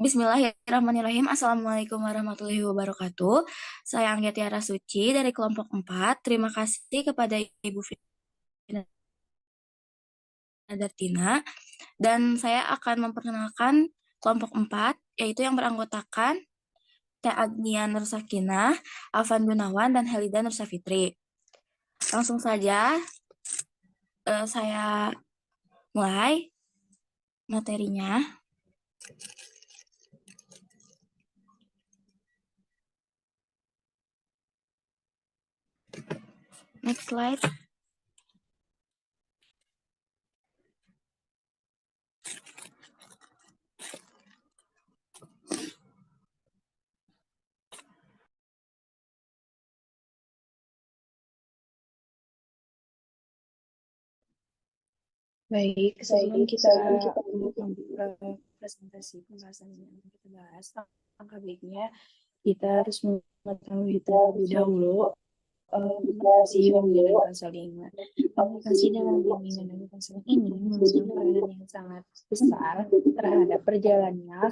Bismillahirrahmanirrahim. Assalamualaikum warahmatullahi wabarakatuh. Saya Anggia Tiara Suci dari kelompok 4. Terima kasih kepada Ibu Fina Dartina. Dan saya akan memperkenalkan kelompok 4, yaitu yang beranggotakan Teh Agnia Nursakinah, Afan Gunawan, dan Helida Nursafitri. Langsung saja saya mulai materinya. Next slide. Baik, sebelum kita presentasi pembahasan yang kita bahas, langkah baiknya kita harus mengetahui terlebih dahulu komunikasi dan konseling. Komunikasi dalam bimbingan dan konseling ini memegang peranan yang sangat besar terhadap perjalanannya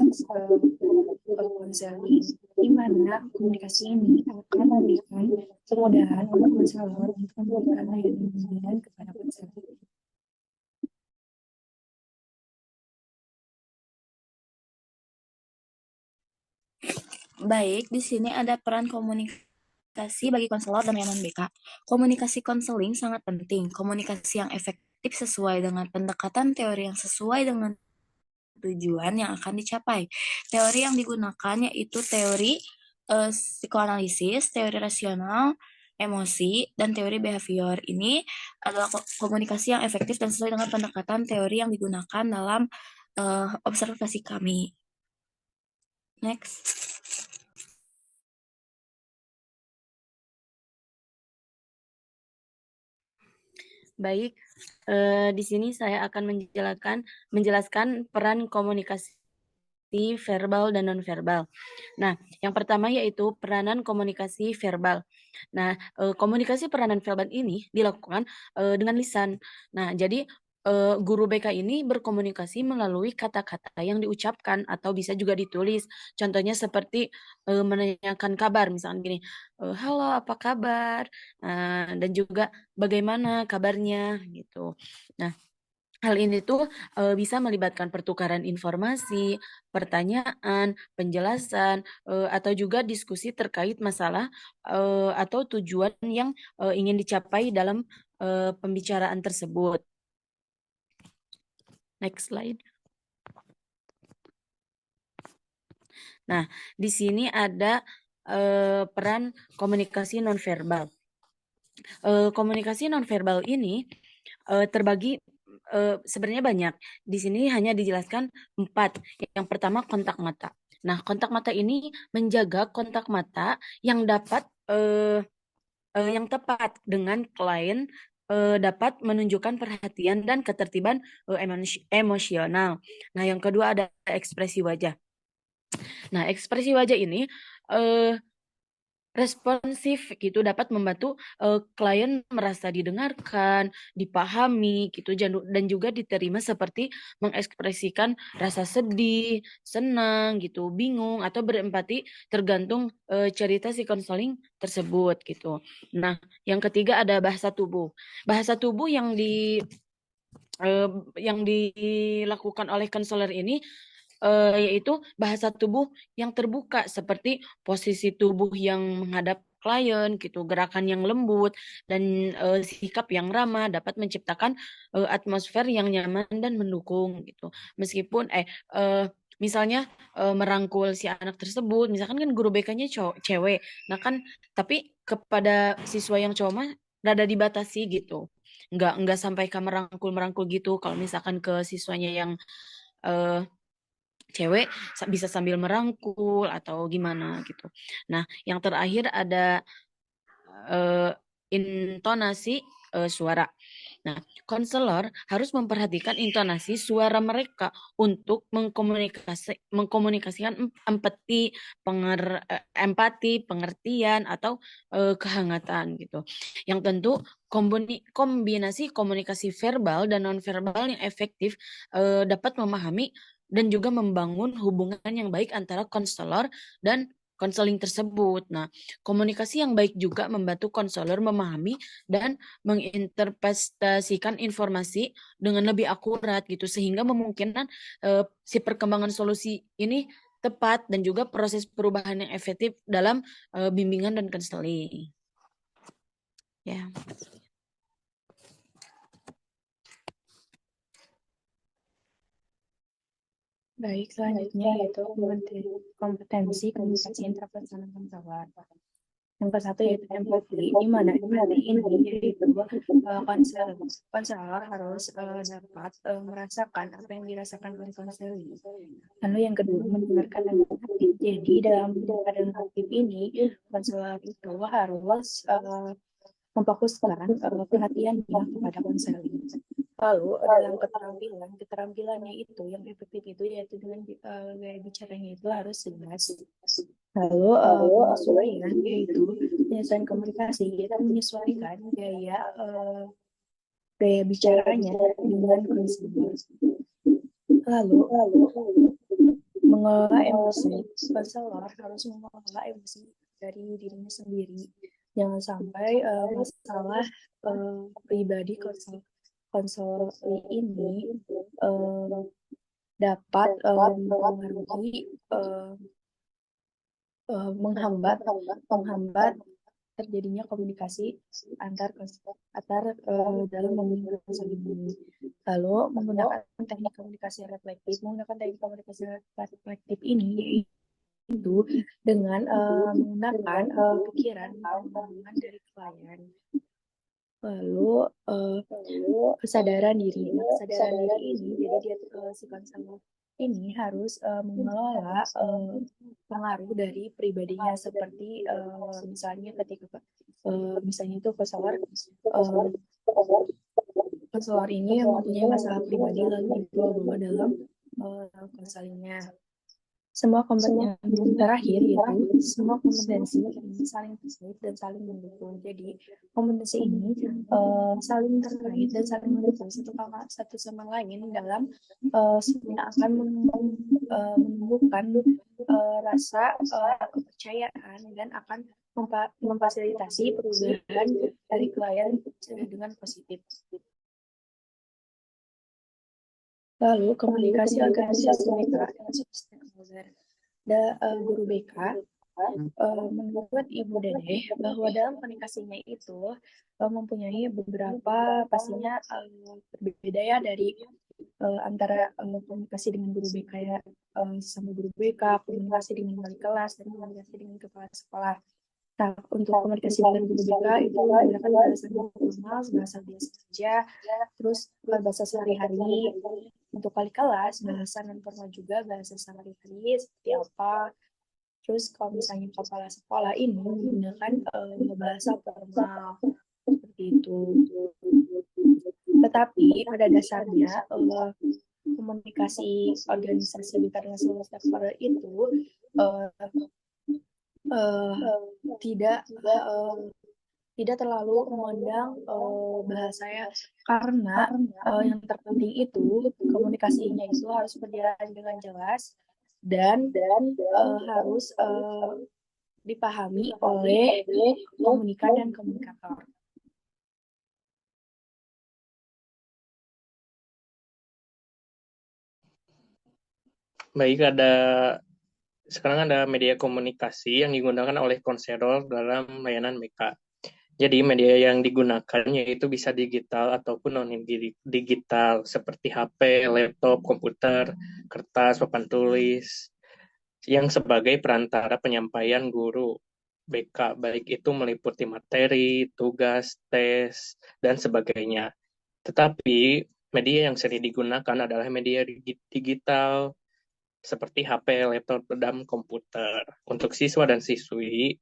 konseling, di mana komunikasi ini akan memberikan kemudahan untuk konselor untuk memberikan layanan bimbingan kepada konseling. Baik, di sini ada peran komunikasi bagi konselor dan layanan BK. Komunikasi konseling sangat penting. Komunikasi yang efektif sesuai dengan pendekatan teori yang sesuai dengan tujuan yang akan dicapai. Teori yang digunakan yaitu teori psikoanalisis, teori rasional, emosi, dan teori behavior. Ini adalah komunikasi yang efektif dan sesuai dengan pendekatan teori yang digunakan dalam observasi kami. Next. Baik, di sini saya akan menjelaskan peran komunikasi verbal dan nonverbal. Nah, yang pertama yaitu peranan komunikasi verbal. Nah, komunikasi peranan verbal ini dilakukan dengan lisan. Nah, jadi guru BK ini berkomunikasi melalui kata-kata yang diucapkan atau bisa juga ditulis. Contohnya seperti menanyakan kabar, misalnya gini, halo apa kabar? Dan juga bagaimana kabarnya gitu. Nah, hal ini tuh bisa melibatkan pertukaran informasi, pertanyaan, penjelasan, atau juga diskusi terkait masalah atau tujuan yang ingin dicapai dalam pembicaraan tersebut. Next slide. Nah, di sini ada peran komunikasi nonverbal. Komunikasi nonverbal ini terbagi sebenarnya banyak. Di sini hanya dijelaskan 4. Yang pertama kontak mata. Nah, kontak mata ini menjaga kontak mata yang dapat yang tepat dengan klien, dapat menunjukkan perhatian dan ketertiban emosional. Nah, yang kedua ada ekspresi wajah. Nah, ekspresi wajah ini responsif gitu, dapat membantu klien merasa didengarkan, dipahami gitu, dan juga diterima seperti mengekspresikan rasa sedih, senang gitu, bingung atau berempati tergantung cerita si konseling tersebut gitu. Nah, yang ketiga ada bahasa tubuh. Bahasa tubuh yang dilakukan oleh konselor ini yaitu bahasa tubuh yang terbuka seperti posisi tubuh yang menghadap klien gitu, gerakan yang lembut dan sikap yang ramah dapat menciptakan atmosfer yang nyaman dan mendukung gitu. Meskipun misalnya merangkul si anak tersebut, misalkan kan guru BK-nya cewek, nah kan tapi kepada siswa yang cowok mah rada dibatasi gitu, nggak sampai ke merangkul gitu. Kalau misalkan ke siswanya yang eh, cewek bisa sambil merangkul atau gimana gitu. Nah, yang terakhir ada intonasi suara. Nah, konselor harus memperhatikan intonasi suara mereka untuk mengkomunikasikan empati, pengertian atau kehangatan gitu. Yang tentu kombinasi komunikasi verbal dan nonverbal yang efektif dapat memahami dan juga membangun hubungan yang baik antara konselor dan konseling tersebut. Nah, komunikasi yang baik juga membantu konselor memahami dan menginterpretasikan informasi dengan lebih akurat gitu, sehingga memungkinkan si perkembangan solusi ini tepat dan juga proses perubahan yang efektif dalam bimbingan dan konseling. Ya. Baik, selanjutnya yaitu kompetensi komunikasi intrapersonal konselor. Yang ke satu yaitu empati, di mana empati ini yaitu konselor harus dapat merasakan apa yang dirasakan oleh konseling. Lalu yang kedua, mendengarkan dengan aktif. Jadi dalam mendengarkan aktif ini, konselor itu harus memfokuskan perhatiannya kepada konseling. Lalu dalam keterampilannya itu yang efektif itu yaitu dengan gaya bicaranya itu harus jelas. Lalu penyesuaian komunikasi, yaitu menyesuaikan gaya bicaranya dengan konsumen. Lalu mengelola emosi, konselor harus mengelola emosi dari dirinya sendiri. Jangan sampai masalah pribadi konselor ini dapat mempengaruhi menghambat terjadinya komunikasi antar dalam membangun konseling ini. Lalu menggunakan teknik komunikasi reflektif ini yaitu dengan menggunakan pikiran dan pandangan dari klien. Lalu kesadaran diri. Kesadaran diri ini jadi si konselor ini harus mengelola pengaruh dari pribadinya seperti misalnya ketika misalnya itu konselor ini yang mempunyai masalah pribadi lalu dibawa dalam konselingnya. Semua kompetensi ini saling terkait dan saling mendukung. Jadi kompetensi ini saling terkait dan saling mendukung satu sama lain dalam akan menumbuhkan rasa kepercayaan dan akan memfasilitasi perubahan dari klien dengan positif. Lalu komunikasi organisasi BK guru BK menurut Ibu Dedeh bahwa dalam komunikasinya itu mempunyai beberapa pastinya berbeda ya dari antara komunikasi dengan guru BK ya sama guru BK, komunikasi dengan wali kelas dan komunikasi dengan kepala sekolah. Nah, untuk komunikasi dengan guru BK itu menggunakan bahasa formal, bahasa biasa saja, terus bahasa sehari-hari. Untuk wali kelas, bahasa non formal juga, bahasa sehari-hari seperti apa. Terus kalau misalnya kepala sekolah ini menggunakan bahasa formal seperti itu. Tetapi pada dasarnya komunikasi organisasi internasional stakeholder itu tidak terlalu memandang bahasanya karena yang terpenting itu komunikasinya itu harus berjalan dengan jelas dan harus dipahami oleh komunikan dan komunikator. Baik, sekarang ada media komunikasi yang digunakan oleh konselor dalam layanan BK. Jadi media yang digunakan yaitu bisa digital ataupun non-digital seperti HP, laptop, komputer, kertas, papan tulis yang sebagai perantara penyampaian guru BK, baik itu meliputi materi, tugas, tes, dan sebagainya. Tetapi media yang sering digunakan adalah media digital seperti HP, laptop, dan komputer. Untuk siswa dan siswi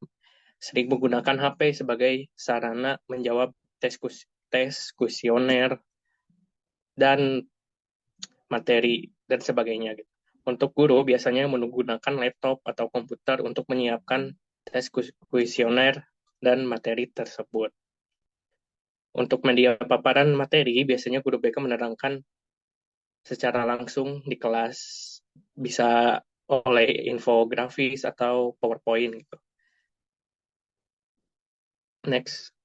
sering menggunakan HP sebagai sarana menjawab tes kuesioner dan materi dan sebagainya. Untuk guru biasanya menggunakan laptop atau komputer untuk menyiapkan tes kuesioner dan materi tersebut. Untuk media paparan materi, biasanya guru BK menerangkan secara langsung di kelas bisa oleh infografis atau PowerPoint gitu. Next.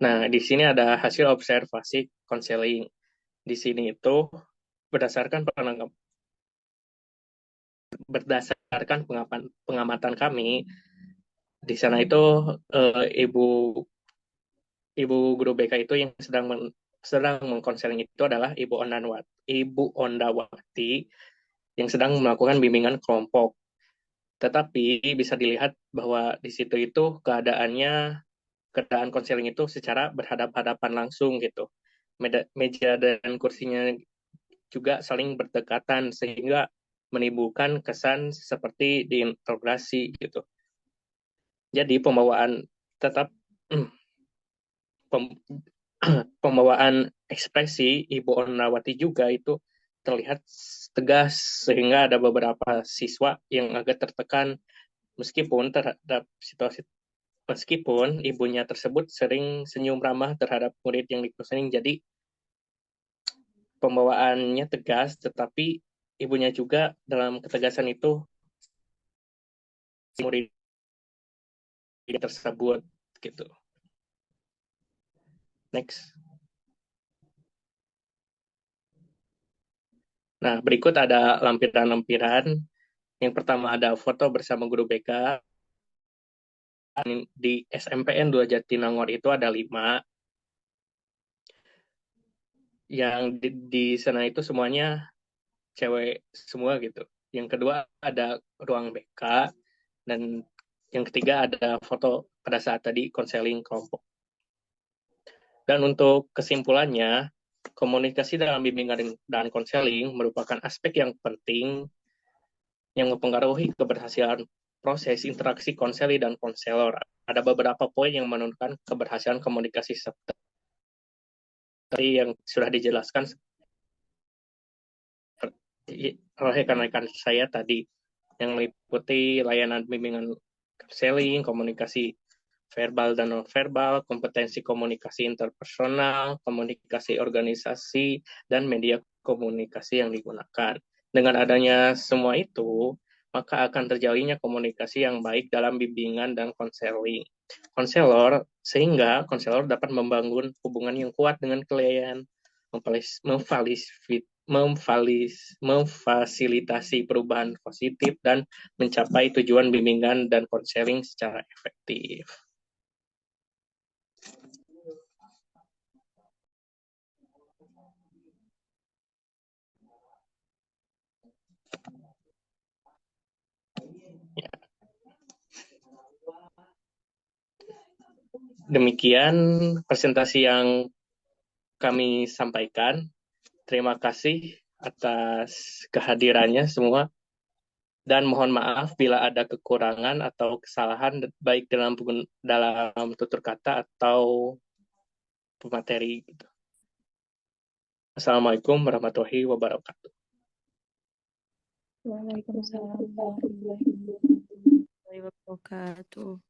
Nah, di sini ada hasil observasi konseling. Di sini itu berdasarkan pengamatan kami, di sana itu ibu guru BK itu yang sedang mengkonseling itu adalah Ibu Ondawati yang sedang melakukan bimbingan kelompok. Tetapi bisa dilihat bahwa di situ itu keadaan konseling itu secara berhadap-hadapan langsung gitu. Meja dan kursinya juga saling berdekatan sehingga menimbulkan kesan seperti diinterogasi gitu. Jadi tetap pembawaan ekspresi Ibu Onawati juga itu terlihat tegas sehingga ada beberapa siswa yang agak tertekan meskipun ibunya tersebut sering senyum ramah terhadap murid yang dikonseling. Jadi pembawaannya tegas, tetapi ibunya juga dalam ketegasan itu murid tersebut gitu. Next. Nah, berikut ada lampiran-lampiran. Yang pertama ada foto bersama guru BK. Di SMPN 2 Jatinangor itu ada 5. Yang di sana itu semuanya cewek semua gitu. Yang kedua ada ruang BK. Dan yang ketiga ada foto pada saat tadi konseling kelompok. Dan untuk kesimpulannya, komunikasi dalam bimbingan dan konseling merupakan aspek yang penting yang mempengaruhi keberhasilan proses interaksi konseli dan konselor. Ada beberapa poin yang menentukan keberhasilan komunikasi seperti yang sudah dijelaskan oleh rekan-rekan saya tadi, yang meliputi layanan bimbingan konseling, komunikasi verbal dan non-verbal, kompetensi komunikasi interpersonal, komunikasi organisasi, dan media komunikasi yang digunakan. Dengan adanya semua itu, maka akan terjalinnya komunikasi yang baik dalam bimbingan dan konseling. Sehingga konselor dapat membangun hubungan yang kuat dengan klien, memfasilitasi perubahan positif, dan mencapai tujuan bimbingan dan konseling secara efektif. Ya. Demikian presentasi yang kami sampaikan. Terima kasih atas kehadirannya semua. Dan mohon maaf bila ada kekurangan atau kesalahan baik dalam tutur kata atau pemateri. Assalamualaikum warahmatullahi wabarakatuh. Waalaikumsalam. Warahmatullahi wabarakatuh.